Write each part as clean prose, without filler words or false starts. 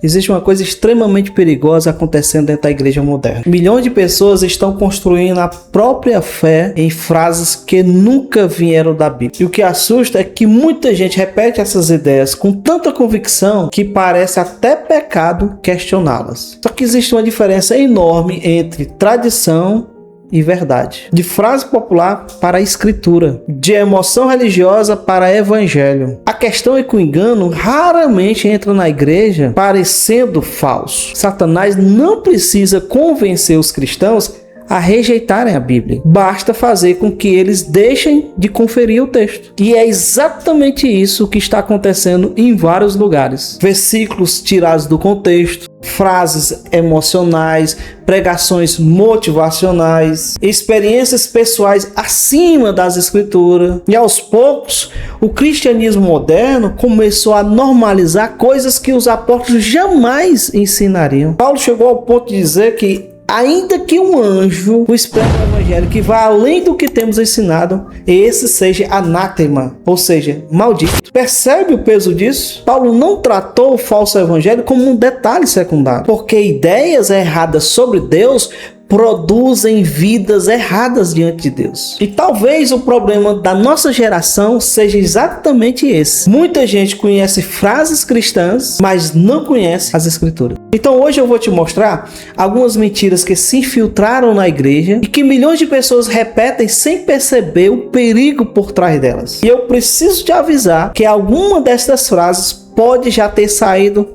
existe uma coisa extremamente perigosa acontecendo dentro da igreja moderna. Milhões de pessoas estão construindo a própria fé em frases que nunca vieram da Bíblia. E o que assusta é que muita gente repete essas ideias com tanta convicção que parece até pecado questioná-las. Só que existe uma diferença enorme entre tradição e verdade, de frase popular para a escritura, de emoção religiosa para evangelho. A questão é que o engano raramente entra na igreja parecendo falso. Satanás não precisa convencer os cristãos a rejeitarem a Bíblia. Basta fazer com que eles deixem de conferir o texto. E é exatamente isso que está acontecendo em vários lugares. Versículos tirados do contexto, frases emocionais, pregações motivacionais, experiências pessoais acima das escrituras. E aos poucos, o cristianismo moderno começou a normalizar coisas que os apóstolos jamais ensinariam. Paulo chegou ao ponto de dizer que ainda que um anjo o expresse no evangelho que vá além do que temos ensinado, esse seja anátema, ou seja, maldito. Percebe o peso disso? Paulo não tratou o falso evangelho como um detalhe secundário, porque ideias erradas sobre Deus produzem vidas erradas diante de Deus. E talvez o problema da nossa geração seja exatamente esse. Muita gente conhece frases cristãs, mas não conhece as escrituras. Então hoje eu vou te mostrar algumas mentiras que se infiltraram na igreja e que milhões de pessoas repetem sem perceber o perigo por trás delas. E eu preciso te avisar que alguma dessas frases pode já ter saído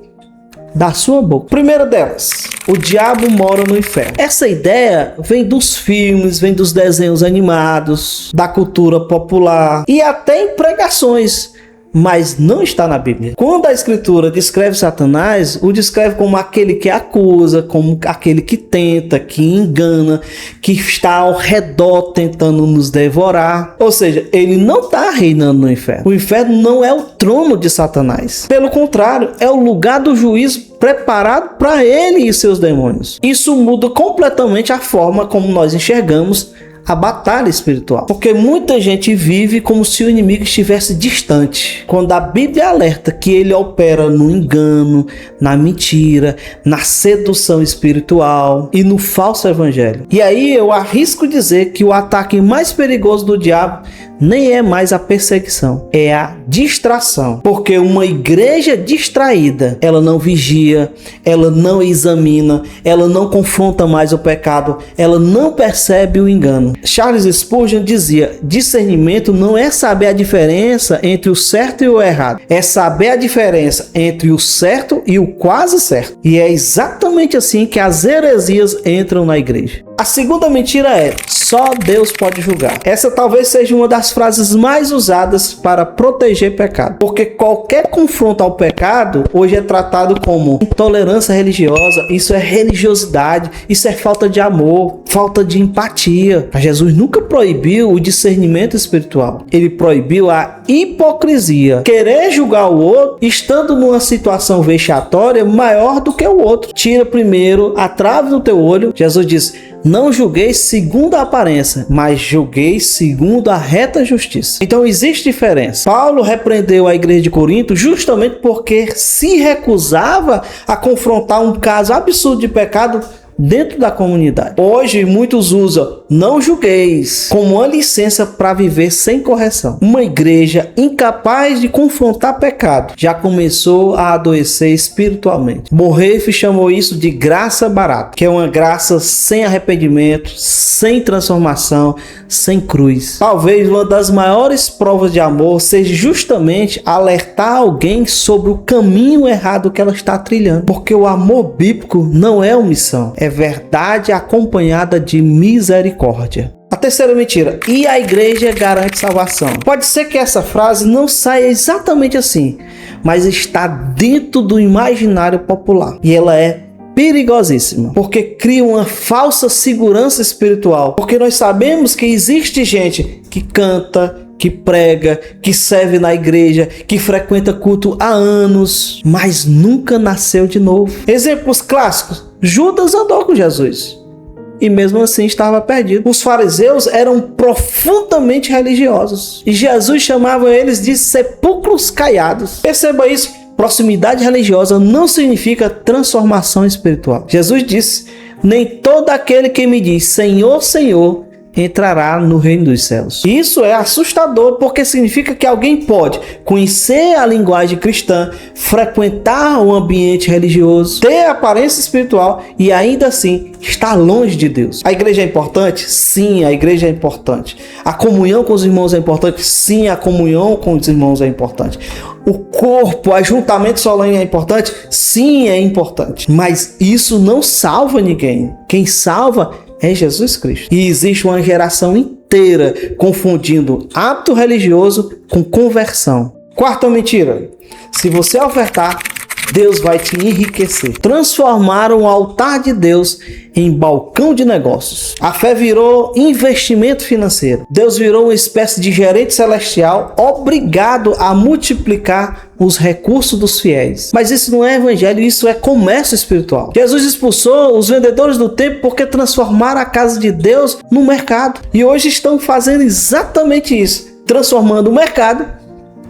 da sua boca. Primeira delas, o diabo mora no inferno. Essa ideia vem dos filmes, vem dos desenhos animados, da cultura popular e até em pregações, mas não está na Bíblia. Quando a escritura descreve Satanás, o descreve como aquele que acusa, como aquele que tenta, que engana, que está ao redor tentando nos devorar. Ou seja, ele não está reinando no inferno. O inferno não é o trono de Satanás. Pelo contrário, é o lugar do juízo preparado para ele e seus demônios. Isso muda completamente a forma como nós enxergamos a batalha espiritual, porque muita gente vive como se o inimigo estivesse distante, quando a Bíblia alerta que ele opera no engano, na mentira, na sedução espiritual e no falso evangelho. E aí eu arrisco dizer que o ataque mais perigoso do diabo nem é mais a perseguição, é a distração. Porque uma igreja distraída, ela não vigia, ela não examina, ela não confronta mais o pecado, ela não percebe o engano. Charles Spurgeon dizia: discernimento não é saber a diferença entre o certo e o errado, é saber a diferença entre o certo e o quase certo. E é exatamente assim que as heresias entram na igreja. A segunda mentira é: só Deus pode julgar. Essa talvez seja uma das frases mais usadas para proteger pecado, porque qualquer confronto ao pecado hoje é tratado como intolerância religiosa, isso é religiosidade, isso é falta de amor, falta de empatia. Mas Jesus nunca proibiu o discernimento espiritual, ele proibiu a hipocrisia, querer julgar o outro estando numa situação vexatória maior do que o outro. Tira primeiro a trave do teu olho. Jesus diz: não julgueis segundo a aparência, mas julgueis segundo a reta justiça. Então existe diferença. Paulo repreendeu a igreja de Corinto justamente porque se recusava a confrontar um caso absurdo de pecado dentro da comunidade. Hoje muitos usam não julgueis como uma licença para viver sem correção. Uma igreja incapaz de confrontar pecado já começou a adoecer espiritualmente. Borrefe chamou isso de graça barata, que é uma graça sem arrependimento, sem transformação, sem cruz. Talvez uma das maiores provas de amor seja justamente alertar alguém sobre o caminho errado que ela está trilhando, porque o amor bíblico não é omissão, é verdade acompanhada de misericórdia. A terceira mentira: e a igreja garante salvação. Pode ser que essa frase não saia exatamente assim, mas está dentro do imaginário popular e ela é perigosíssima, porque cria uma falsa segurança espiritual, porque nós sabemos que existe gente que canta, que prega, que serve na igreja, que frequenta culto há anos, mas nunca nasceu de novo. Exemplos clássicos: Judas andou com Jesus e mesmo assim estava perdido. Os fariseus eram profundamente religiosos e Jesus chamava eles de sepulcros caiados. Perceba isso. proximidade religiosa não significa transformação espiritual. Jesus disse: nem todo aquele que me diz Senhor, Senhor entrará no reino dos céus. Isso é assustador, porque significa que alguém pode conhecer a linguagem cristã, frequentar o ambiente religioso, ter aparência espiritual e ainda assim estar longe de Deus. A igreja é importante? Sim, a igreja é importante. A comunhão com os irmãos é importante? Sim, a comunhão com os irmãos é importante. O corpo, o ajuntamento solene é importante? Sim, é importante. Mas isso não salva ninguém. Quem salva é Jesus Cristo. E existe uma geração inteira confundindo hábito religioso com conversão. Quarta mentira: se você ofertar, Deus vai te enriquecer. Transformaram o altar de Deus em balcão de negócios. A fé virou investimento financeiro. Deus virou uma espécie de gerente celestial obrigado a multiplicar os recursos dos fiéis. Mas isso não é evangelho, isso é comércio espiritual. Jesus expulsou os vendedores do templo porque transformaram a casa de Deus no mercado. E hoje estão fazendo exatamente isso, transformando o mercado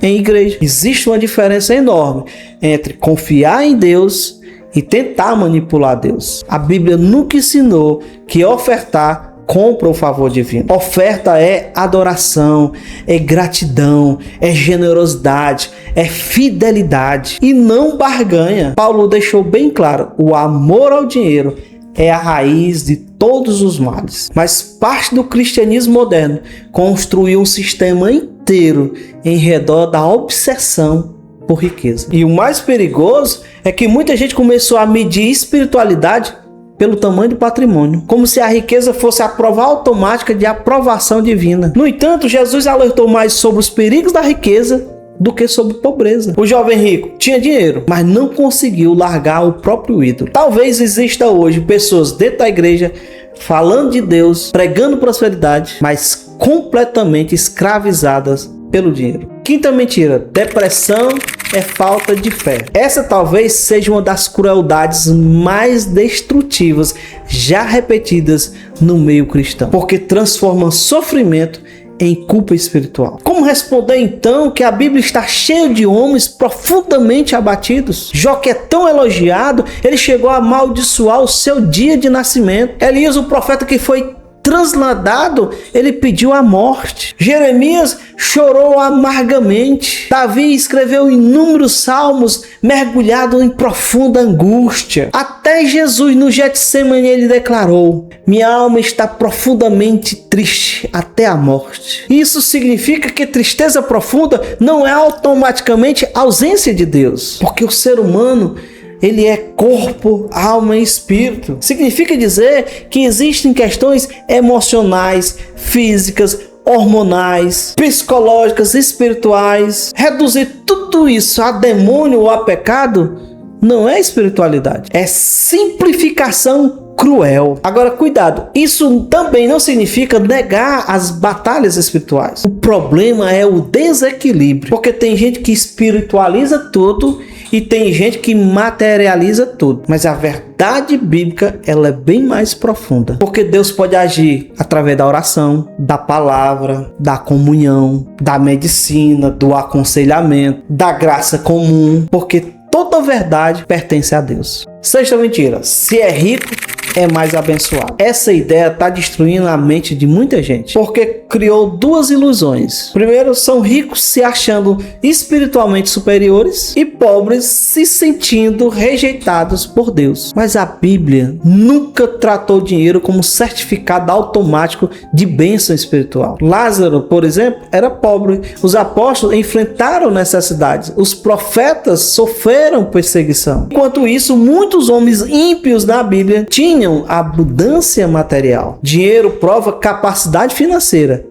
em igreja. Existe uma diferença enorme entre confiar em Deus e tentar manipular Deus. A Bíblia nunca ensinou que ofertar compra o favor divino. Oferta é adoração, é gratidão, é generosidade, é fidelidade e não barganha. Paulo deixou bem claro: o amor ao dinheiro é a raiz de todos os males. Mas parte do cristianismo moderno construiu um sistema inteiro em redor da obsessão por riqueza. E o mais perigoso é que muita gente começou a medir espiritualidade pelo tamanho do patrimônio, como se a riqueza fosse a prova automática de aprovação divina. No entanto, Jesus alertou mais sobre os perigos da riqueza do que sobre pobreza. O jovem rico tinha dinheiro, mas não conseguiu largar o próprio ídolo. Talvez exista hoje pessoas dentro da igreja falando de Deus, pregando prosperidade, mas completamente escravizadas pelo dinheiro. Quinta mentira: depressão é falta de fé. Essa talvez seja uma das crueldades mais destrutivas já repetidas no meio cristão, porque transforma sofrimento em culpa espiritual. Como responder então que a Bíblia está cheia de homens profundamente abatidos? Jó, que é tão elogiado, ele chegou a amaldiçoar o seu dia de nascimento. Elias, o profeta que foi transladado, ele pediu a morte. Jeremias chorou amargamente. Davi escreveu inúmeros salmos mergulhado em profunda angústia. Até Jesus no Getsemane ele declarou: minha alma está profundamente triste até a morte. Isso significa que tristeza profunda não é automaticamente ausência de Deus, porque o ser humano ele é corpo, alma e espírito. Significa dizer que existem questões emocionais, físicas, hormonais, psicológicas, espirituais. Reduzir tudo isso a demônio ou a pecado não é espiritualidade, é simplificação cruel. Agora, cuidado, isso também não significa negar as batalhas espirituais. O problema é o desequilíbrio, porque tem gente que espiritualiza tudo e tem gente que materializa tudo. Mas a verdade bíblica, ela é bem mais profunda, porque Deus pode agir através da oração, da palavra, da comunhão, da medicina, do aconselhamento, da graça comum, porque toda verdade pertence a Deus. Sexta mentira: se é rico, é mais abençoado. Essa ideia está destruindo a mente de muita gente, porque criou duas ilusões. Primeiro, são ricos se achando espiritualmente superiores e pobres se sentindo rejeitados por Deus. Mas a Bíblia nunca tratou o dinheiro como certificado automático de bênção espiritual. Lázaro, por exemplo, era pobre. Os apóstolos enfrentaram necessidades. Os profetas sofreram perseguição. Enquanto isso, muitos homens ímpios na Bíblia tinham abundância material. Dinheiro prova capacidade financeira,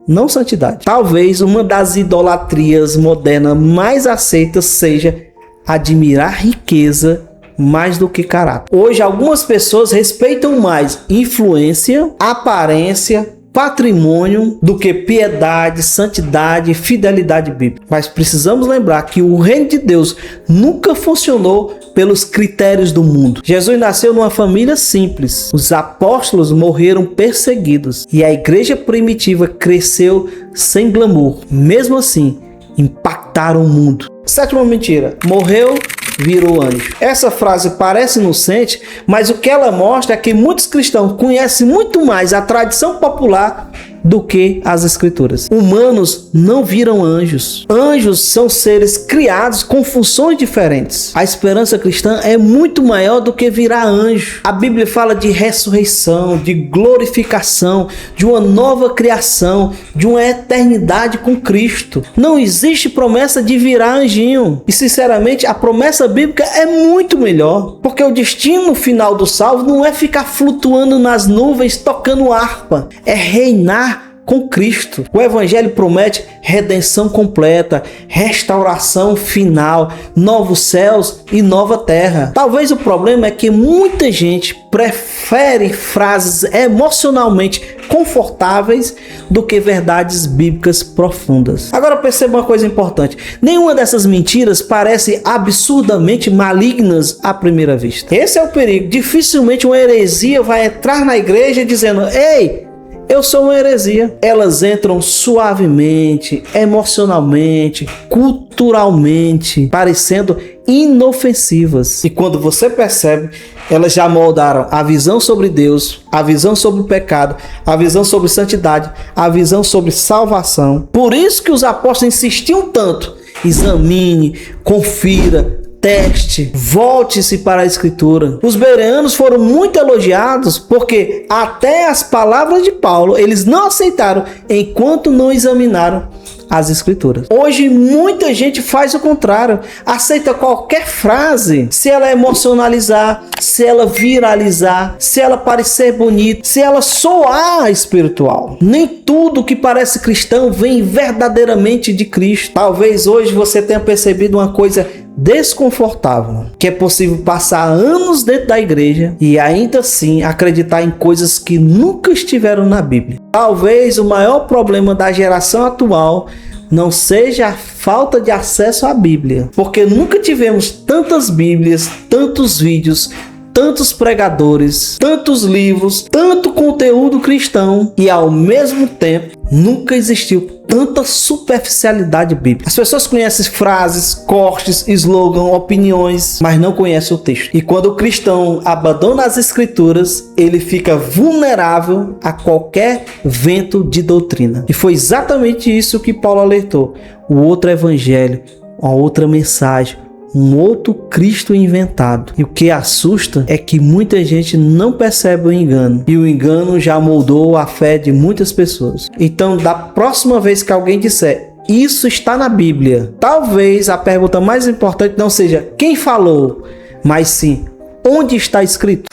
não santidade. Talvez uma das idolatrias modernas mais aceitas seja admirar riqueza mais do que caráter. Hoje, algumas pessoas respeitam mais influência, aparência, patrimônio do que piedade, santidade e fidelidade bíblica. Mas precisamos lembrar que o reino de Deus nunca funcionou pelos critérios do mundo. Jesus nasceu numa família simples. Os apóstolos morreram perseguidos e a igreja primitiva cresceu sem glamour. Mesmo assim, impactaram o mundo. Sétima mentira: morreu, virou anjo. Essa frase parece inocente, mas o que ela mostra é que muitos cristãos conhecem muito mais a tradição popular do que as escrituras. Humanos não viram anjos. Anjos são seres criados com funções diferentes. A esperança cristã é muito maior do que virar anjo. A Bíblia fala de ressurreição, de glorificação, de uma nova criação, de uma eternidade com Cristo. Não existe promessa de virar anjinho. E sinceramente, a promessa bíblica é muito melhor, porque o destino final do salvo não é ficar flutuando nas nuvens tocando harpa, é reinar com Cristo. O Evangelho promete redenção completa, restauração final, novos céus e nova terra. Talvez o problema é que muita gente prefere frases emocionalmente confortáveis do que verdades bíblicas profundas. Agora perceba uma coisa importante: nenhuma dessas mentiras parece absurdamente malignas à primeira vista. Esse é o perigo. Dificilmente uma heresia vai entrar na igreja dizendo: ei, eu sou uma heresia. Elas entram suavemente, emocionalmente, culturalmente, parecendo inofensivas. E quando você percebe, elas já moldaram a visão sobre Deus, a visão sobre o pecado, a visão sobre santidade, a visão sobre salvação. Por isso que os apóstolos insistiam tanto: examine, confira, teste, volte-se para a Escritura. Os bereanos foram muito elogiados porque até as palavras de Paulo eles não aceitaram enquanto não examinaram as Escrituras. Hoje muita gente faz o contrário, aceita qualquer frase se ela emocionalizar, se ela viralizar, se ela parecer bonita, se ela soar espiritual. Nem tudo que parece cristão vem verdadeiramente de Cristo. Talvez hoje você tenha percebido uma coisa desconfortável, que é possível passar anos dentro da igreja e ainda assim acreditar em coisas que nunca estiveram na Bíblia. Talvez o maior problema da geração atual não seja a falta de acesso à Bíblia, porque nunca tivemos tantas Bíblias, tantos vídeos, tantos pregadores, tantos livros, tanto conteúdo cristão e ao mesmo tempo nunca existiu tanta superficialidade bíblica. As pessoas conhecem frases, cortes, slogan, opiniões, mas não conhecem o texto. E quando o cristão abandona as escrituras, ele fica vulnerável a qualquer vento de doutrina. E foi exatamente isso que Paulo alertou: o outro evangelho, a outra mensagem, um outro Cristo inventado. E o que assusta é que muita gente não percebe o engano. E o engano já moldou a fé de muitas pessoas. Então, da próxima vez que alguém disser isso está na Bíblia, talvez a pergunta mais importante não seja quem falou, mas sim onde está escrito.